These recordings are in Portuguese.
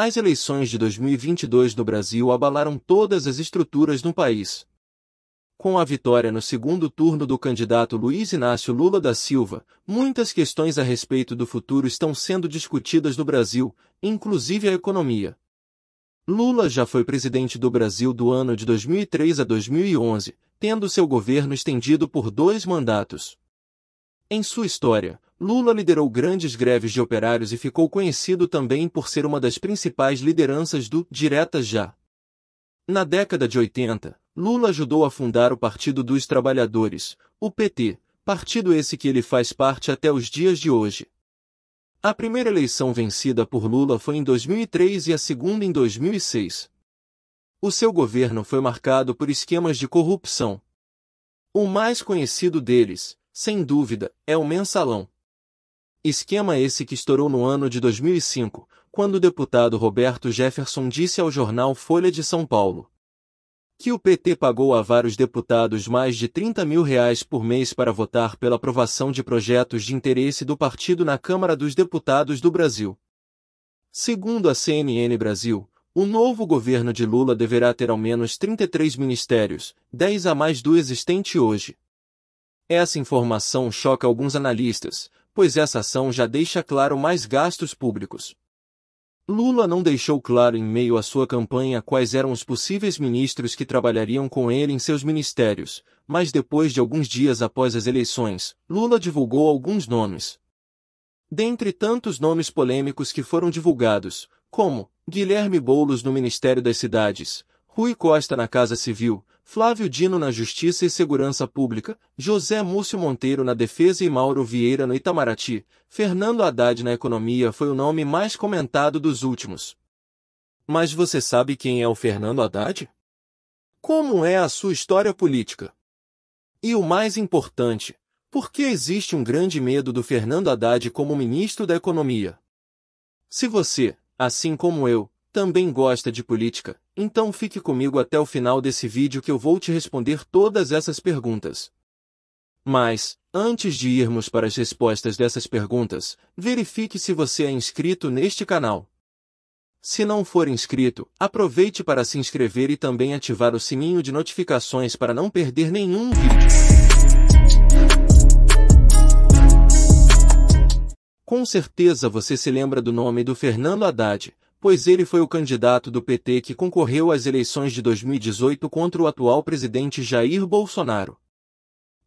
As eleições de 2022 no Brasil abalaram todas as estruturas no país. Com a vitória no segundo turno do candidato Luiz Inácio Lula da Silva, muitas questões a respeito do futuro estão sendo discutidas no Brasil, inclusive a economia. Lula já foi presidente do Brasil do ano de 2003 a 2011, tendo seu governo estendido por 2 mandatos. Em sua história, Lula liderou grandes greves de operários e ficou conhecido também por ser uma das principais lideranças do Diretas Já. Na década de 80, Lula ajudou a fundar o Partido dos Trabalhadores, o PT, partido esse que ele faz parte até os dias de hoje. A primeira eleição vencida por Lula foi em 2003 e a segunda em 2006. O seu governo foi marcado por esquemas de corrupção. O mais conhecido deles, sem dúvida, é o Mensalão. Esquema esse que estourou no ano de 2005, quando o deputado Roberto Jefferson disse ao jornal Folha de São Paulo que o PT pagou a vários deputados mais de R$30 mil por mês para votar pela aprovação de projetos de interesse do partido na Câmara dos Deputados do Brasil. Segundo a CNN Brasil, o novo governo de Lula deverá ter ao menos 33 ministérios, 10 a mais do existente hoje. Essa informação choca alguns analistas, pois essa ação já deixa claro mais gastos públicos. Lula não deixou claro em meio à sua campanha quais eram os possíveis ministros que trabalhariam com ele em seus ministérios, mas depois de alguns dias após as eleições, Lula divulgou alguns nomes. Dentre tantos nomes polêmicos que foram divulgados, como Guilherme Boulos no Ministério das Cidades, Rui Costa na Casa Civil, Flávio Dino na Justiça e Segurança Pública, José Múcio Monteiro na Defesa e Mauro Vieira no Itamaraty, Fernando Haddad na Economia foi o nome mais comentado dos últimos. Mas você sabe quem é o Fernando Haddad? Como é a sua história política? E o mais importante, por que existe um grande medo do Fernando Haddad como ministro da Economia? Se você, assim como eu, também gosta de política, então fique comigo até o final desse vídeo que eu vou te responder todas essas perguntas. Mas, antes de irmos para as respostas dessas perguntas, verifique se você é inscrito neste canal. Se não for inscrito, aproveite para se inscrever e também ativar o sininho de notificações para não perder nenhum vídeo. Com certeza você se lembra do nome do Fernando Haddad, pois ele foi o candidato do PT que concorreu às eleições de 2018 contra o atual presidente Jair Bolsonaro.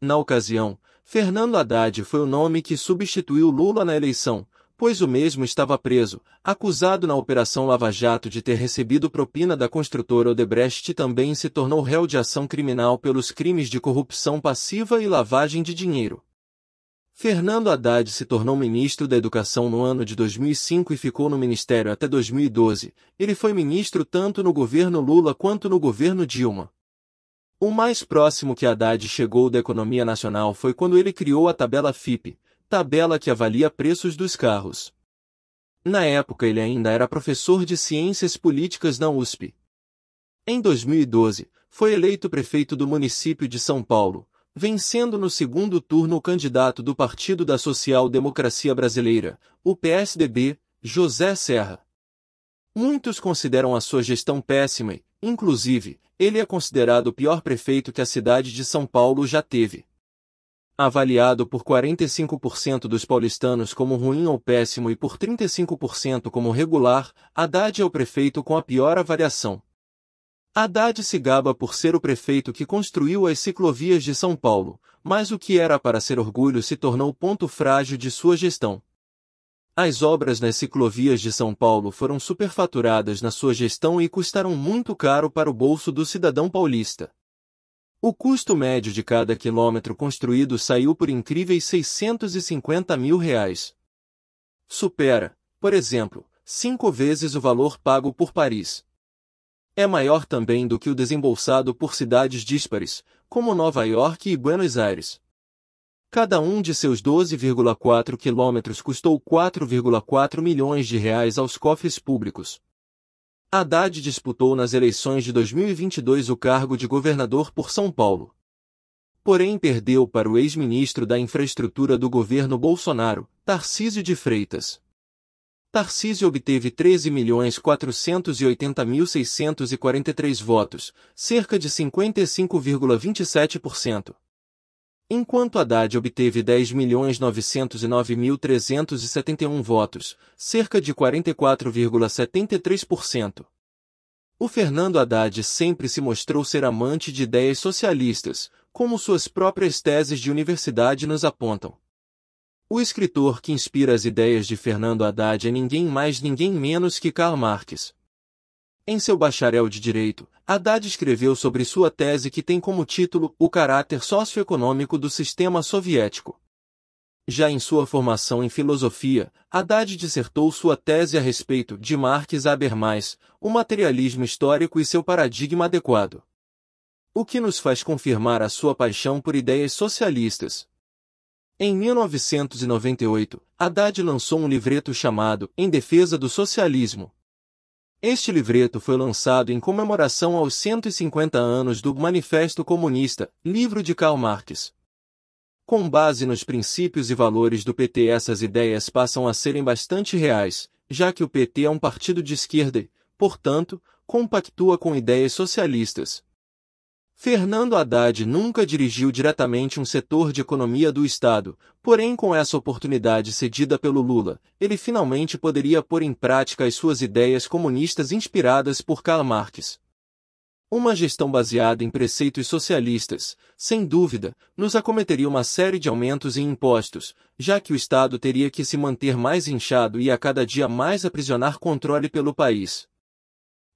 Na ocasião, Fernando Haddad foi o nome que substituiu Lula na eleição, pois o mesmo estava preso, acusado na Operação Lava Jato de ter recebido propina da construtora Odebrecht e também se tornou réu de ação criminal pelos crimes de corrupção passiva e lavagem de dinheiro. Fernando Haddad se tornou ministro da Educação no ano de 2005 e ficou no ministério até 2012. Ele foi ministro tanto no governo Lula quanto no governo Dilma. O mais próximo que Haddad chegou da economia nacional foi quando ele criou a tabela FIPE, tabela que avalia preços dos carros. Na época ele ainda era professor de Ciências Políticas na USP. Em 2012, foi eleito prefeito do município de São Paulo, vencendo no segundo turno o candidato do Partido da Social Democracia Brasileira, o PSDB, José Serra. Muitos consideram a sua gestão péssima e, inclusive, ele é considerado o pior prefeito que a cidade de São Paulo já teve. Avaliado por 45% dos paulistanos como ruim ou péssimo e por 35% como regular, Haddad é o prefeito com a pior avaliação. Haddad se gaba por ser o prefeito que construiu as ciclovias de São Paulo, mas o que era para ser orgulho se tornou ponto frágil de sua gestão. As obras nas ciclovias de São Paulo foram superfaturadas na sua gestão e custaram muito caro para o bolso do cidadão paulista. O custo médio de cada quilômetro construído saiu por incríveis R$650 mil. Supera, por exemplo, 5 vezes o valor pago por Paris. É maior também do que o desembolsado por cidades díspares, como Nova York e Buenos Aires. Cada um de seus 12,4 quilômetros custou R$4,4 milhões aos cofres públicos. Haddad disputou nas eleições de 2022 o cargo de governador por São Paulo. Porém perdeu para o ex-ministro da Infraestrutura do governo Bolsonaro, Tarcísio de Freitas. Tarcísio obteve 13.480.643 votos, cerca de 55,27%. Enquanto Haddad obteve 10.909.371 votos, cerca de 44,73%. O Fernando Haddad sempre se mostrou ser amante de ideias socialistas, como suas próprias teses de universidade nos apontam. O escritor que inspira as ideias de Fernando Haddad é ninguém mais ninguém menos que Karl Marx. Em seu bacharel de Direito, Haddad escreveu sobre sua tese que tem como título O caráter socioeconômico do sistema soviético. Já em sua formação em filosofia, Haddad dissertou sua tese a respeito de Marx Habermas, o materialismo histórico e seu paradigma adequado. O que nos faz confirmar a sua paixão por ideias socialistas. Em 1998, Haddad lançou um livreto chamado Em Defesa do Socialismo. Este livreto foi lançado em comemoração aos 150 anos do Manifesto Comunista, livro de Karl Marx. Com base nos princípios e valores do PT, essas ideias passam a serem bastante reais, já que o PT é um partido de esquerda e, portanto, compactua com ideias socialistas. Fernando Haddad nunca dirigiu diretamente um setor de economia do Estado, porém com essa oportunidade cedida pelo Lula, ele finalmente poderia pôr em prática as suas ideias comunistas inspiradas por Karl Marx. Uma gestão baseada em preceitos socialistas, sem dúvida, nos acometeria uma série de aumentos em impostos, já que o Estado teria que se manter mais inchado e a cada dia mais aprisionar controle pelo país.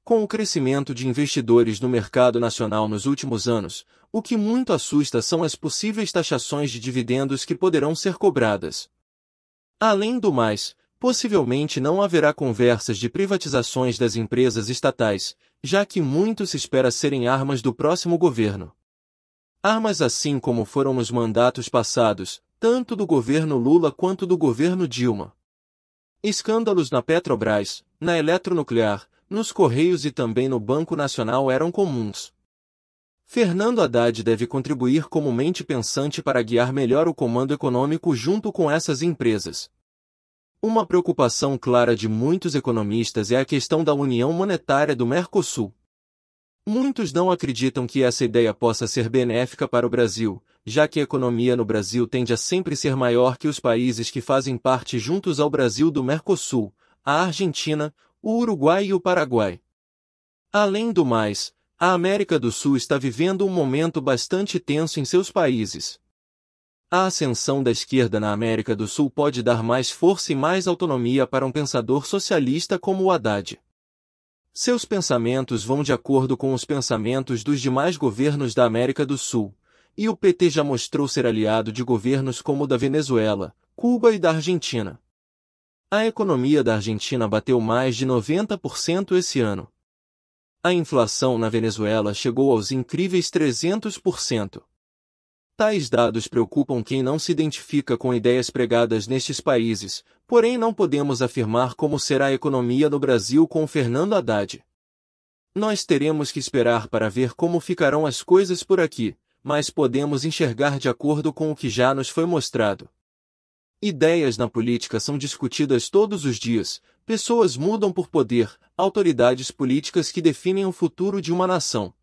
Com o crescimento de investidores no mercado nacional nos últimos anos, o que muito assusta são as possíveis taxações de dividendos que poderão ser cobradas. Além do mais, possivelmente não haverá conversas de privatizações das empresas estatais, já que muito se espera serem armas do próximo governo. Armas assim como foram nos mandatos passados, tanto do governo Lula quanto do governo Dilma. Escândalos na Petrobras, na Eletronuclear, nos Correios e também no Banco Nacional eram comuns. Fernando Haddad deve contribuir como mente pensante para guiar melhor o comando econômico junto com essas empresas. Uma preocupação clara de muitos economistas é a questão da união monetária do Mercosul. Muitos não acreditam que essa ideia possa ser benéfica para o Brasil, já que a economia no Brasil tende a sempre ser maior que os países que fazem parte juntos ao Brasil do Mercosul, a Argentina, o Uruguai e o Paraguai. Além do mais, a América do Sul está vivendo um momento bastante tenso em seus países. A ascensão da esquerda na América do Sul pode dar mais força e mais autonomia para um pensador socialista como o Haddad. Seus pensamentos vão de acordo com os pensamentos dos demais governos da América do Sul, e o PT já mostrou ser aliado de governos como o da Venezuela, Cuba e da Argentina. A economia da Argentina bateu mais de 90% esse ano. A inflação na Venezuela chegou aos incríveis 300%. Tais dados preocupam quem não se identifica com ideias pregadas nestes países, porém não podemos afirmar como será a economia no Brasil com Fernando Haddad. Nós teremos que esperar para ver como ficarão as coisas por aqui, mas podemos enxergar de acordo com o que já nos foi mostrado. Ideias na política são discutidas todos os dias, pessoas mudam por poder, autoridades políticas que definem o futuro de uma nação.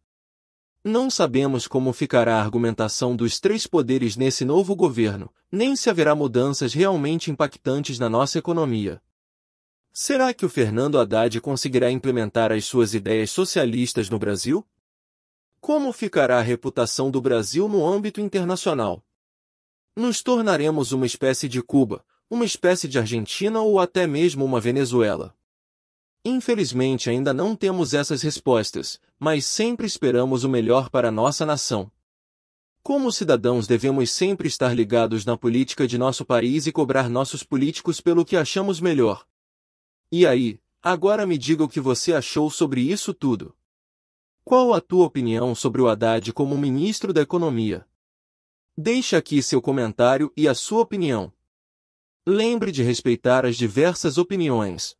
Não sabemos como ficará a argumentação dos três poderes nesse novo governo, nem se haverá mudanças realmente impactantes na nossa economia. Será que o Fernando Haddad conseguirá implementar as suas ideias socialistas no Brasil? Como ficará a reputação do Brasil no âmbito internacional? Nos tornaremos uma espécie de Cuba, uma espécie de Argentina ou até mesmo uma Venezuela? Infelizmente ainda não temos essas respostas, mas sempre esperamos o melhor para nossa nação. Como cidadãos devemos sempre estar ligados na política de nosso país e cobrar nossos políticos pelo que achamos melhor. E aí, agora me diga o que você achou sobre isso tudo. Qual a tua opinião sobre o Haddad como ministro da Economia? Deixe aqui seu comentário e a sua opinião. Lembre de respeitar as diversas opiniões.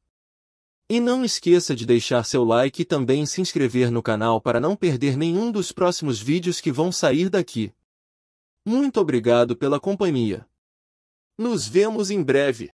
E não esqueça de deixar seu like e também se inscrever no canal para não perder nenhum dos próximos vídeos que vão sair daqui. Muito obrigado pela companhia. Nos vemos em breve.